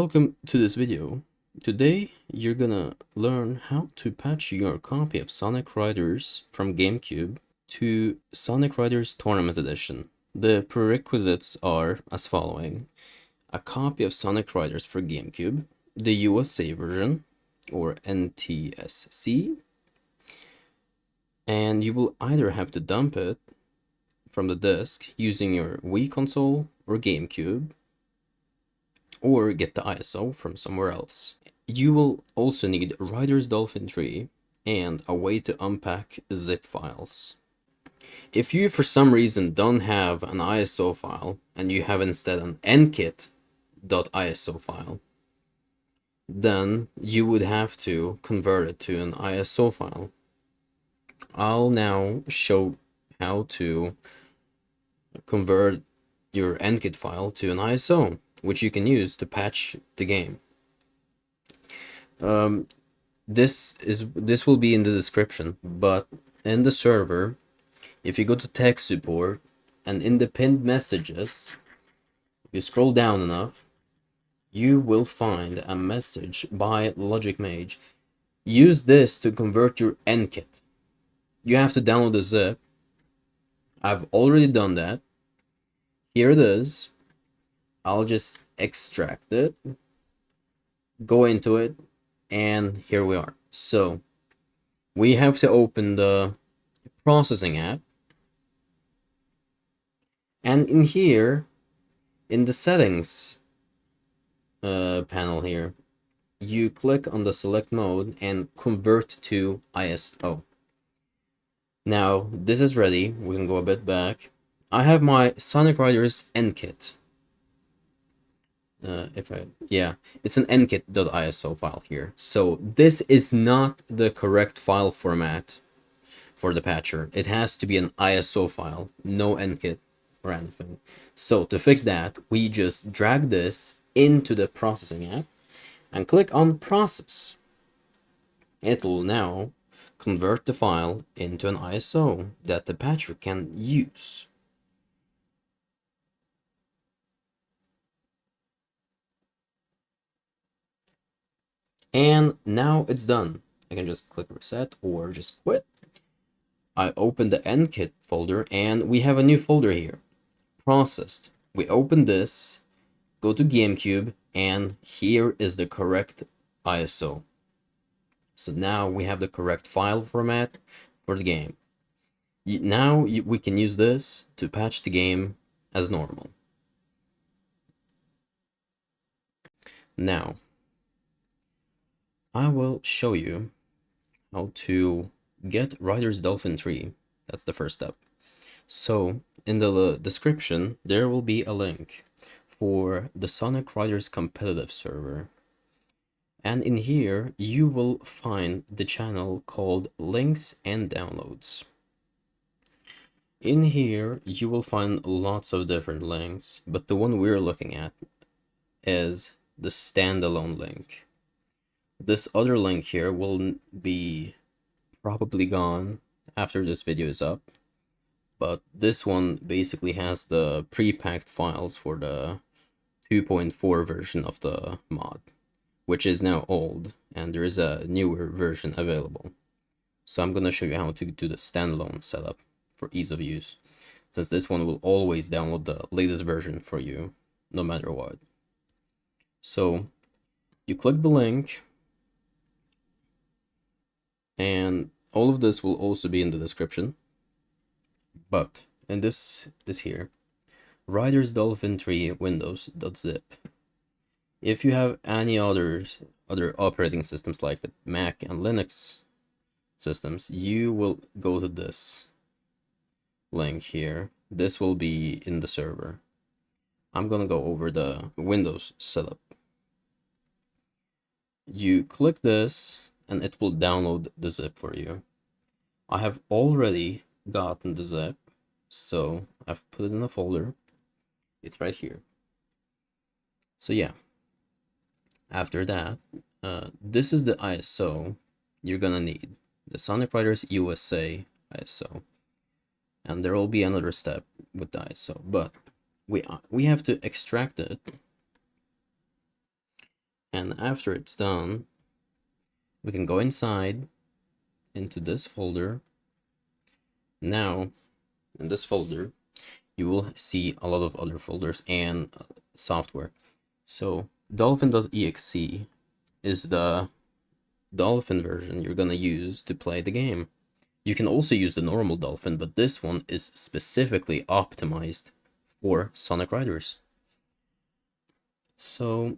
Welcome to this video. Today you're gonna learn how to patch your copy of Sonic Riders from GameCube to Sonic Riders Tournament Edition. The prerequisites are as following: a copy of Sonic Riders for GameCube, the USA version or NTSC, and you will either have to dump it from the disk using your Wii console or GameCube, or get the ISO from somewhere else. You will also need Riders Dolphin 3 and a way to unpack zip files. If you for some reason don't have an ISO file and you have instead an nkit.iso file, then you would have to convert it to an ISO file. I'll now show how to convert your nkit file to an ISO, which you can use to patch the game. This will be in the description, but in the server, if you go to tech support and in the pinned messages, if you scroll down enough, you will find a message by Logic Mage. Use this to convert your nkit. You have to download the zip. I've already done that. Here it is. I'll just extract it, go into it, and here we are. So we have to open the processing app, and in here, in the settings panel here, you click on the select mode and convert to ISO. Now this is ready. We can go a bit back. I have my Sonic Riders nkit. It's an nkit.iso file here. So this is not the correct file format for the patcher. It has to be an ISO file, no nkit or anything. So to fix that, we just drag this into the processing app and click on process. It will now convert the file into an ISO that the patcher can use. And now it's done. I can just click reset or just quit. I open the nkit folder and we have a new folder here, processed. We open this, go to GameCube, and here is the correct ISO. So now we have the correct file format for the game. We can use this to patch the game as normal. Now I will show you how to get Riders Dolphin 3. That's the first step. So in the description, there will be a link for the Sonic Riders competitive server. And in here, you will find the channel called Links and Downloads. In here, you will find lots of different links, but the one we're looking at is the standalone link. This other link here will be probably gone after this video is up, but this one basically has the pre-packed files for the 2.4 version of the mod, which is now old, and there is a newer version available. So I'm gonna show you how to do the standalone setup for ease of use, since this one will always download the latest version for you, no matter what. So you click the link, and all of this will also be in the description. But in this here, Riders Dolphin 3 Windows.zip. If you have any other operating systems like the Mac and Linux systems, you will go to this link here. This will be in the server. I'm gonna go over the Windows setup. You click this and it will download the zip for you. I have already gotten the zip, so I've put it in a folder. It's right here. So yeah, after that, this is the ISO you're gonna need, the Sonic Riders USA ISO, and there will be another step with the ISO, but we have to extract it And after it's done, we can go inside into this folder. Now, in this folder, you will see a lot of other folders and software. So dolphin.exe is the Dolphin version you're gonna use to play the game. You can also use the normal Dolphin, but this one is specifically optimized for Sonic Riders. So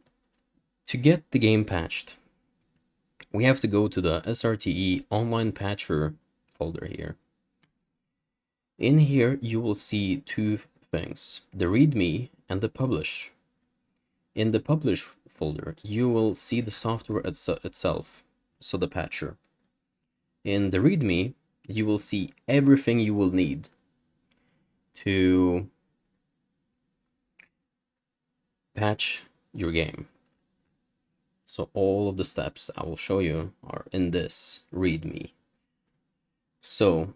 to get the game patched, we have to go to the SRTE online patcher folder here. In here, you will see two things, the README and the publish. In the publish folder, you will see the software itself, so the patcher. In the README, you will see everything you will need to patch your game. So all of the steps I will show you are in this README. So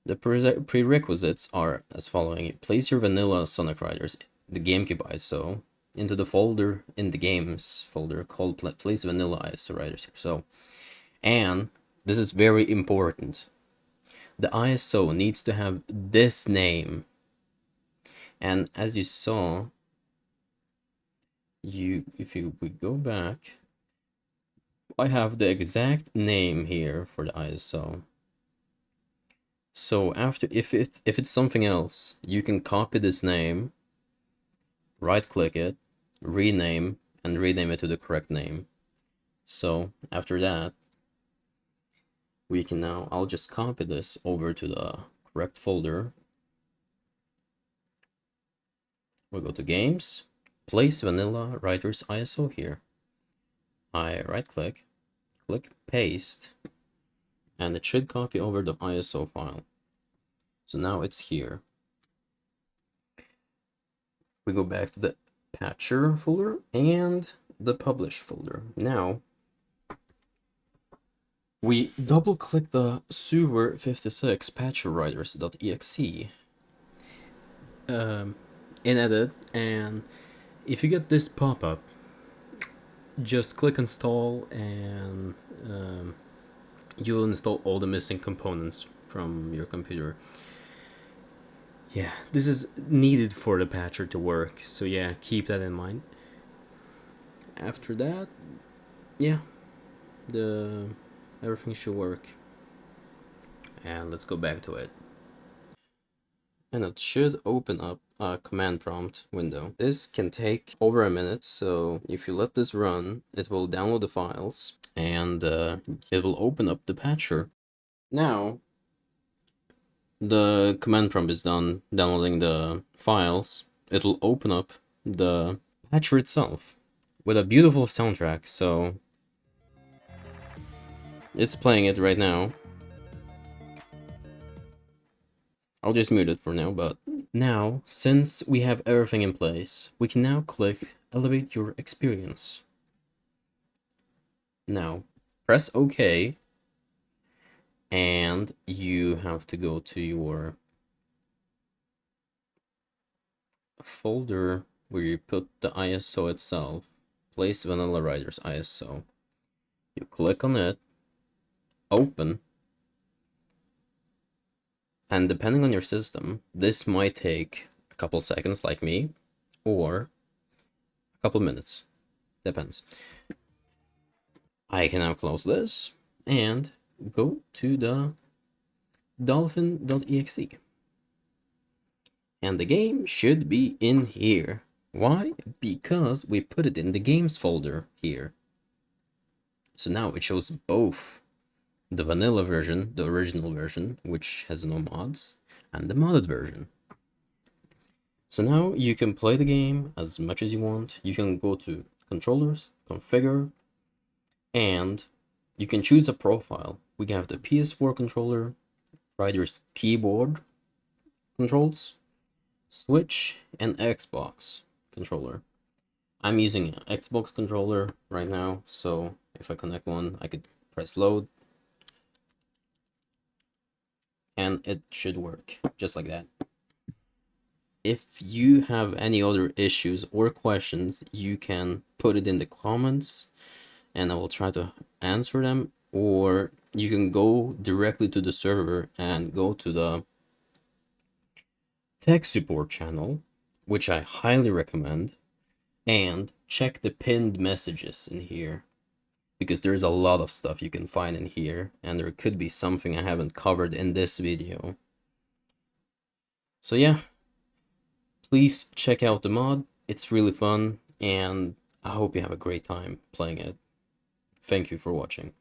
the prerequisites are as following. Place your vanilla Sonic Riders, the GameCube.iso, into the folder in the games folder called place vanilla ISO Riders. So, and this is very important. The ISO needs to have this name. And as you saw, if we go back, I have the exact name here for the ISO. So after, if it's something else, you can copy this name, right click it, rename, and rename it to the correct name. So after that, we can now, I'll just copy this over to the correct folder. We'll go to games, place vanilla Riders ISO here. I right click, click paste, and it should copy over the ISO file. So now it's here. We go back to the patcher folder and the publish folder. Now, we double click the sewer 56 patcherriders.exe in edit, and if you get this pop-up, just click install and you'll install all the missing components from your computer. Yeah, this is needed for the patcher to work, so yeah, keep that in mind. After that, yeah, everything should work. And let's go back to it. And it should open up a command prompt window. This can take over a minute, so if you let this run, it will download the files and it will open up the patcher. Now, the command prompt is done downloading the files. It will open up the patcher itself with a beautiful soundtrack, so it's playing it right now. I'll just mute it for now, but now, since we have everything in place, we can now click Elevate Your Experience. Now, press OK, and you have to go to your folder where you put the ISO itself, place Vanilla Riders ISO. You click on it, open, and depending on your system, this might take a couple seconds like me, or a couple minutes, depends. I can now close this and go to the dolphin.exe. And the game should be in here. Why? Because we put it in the games folder here. So now it shows both the vanilla version, the original version, which has no mods, and the modded version. So now you can play the game as much as you want. You can go to controllers, configure, and you can choose a profile. We can have the PS4 controller, Rider's keyboard controls, Switch, and Xbox controller. I'm using an Xbox controller right now, so if I connect one, I could press load, and it should work just like that. if you have any other issues or questions, you can put it in the comments and I will try to answer them, or you can go directly to the server and go to the tech support channel, which I highly recommend, and check the pinned messages in here, because there's a lot of stuff you can find in here, and there could be something I haven't covered in this video. So yeah, please check out the mod, it's really fun, and I hope you have a great time playing it. Thank you for watching.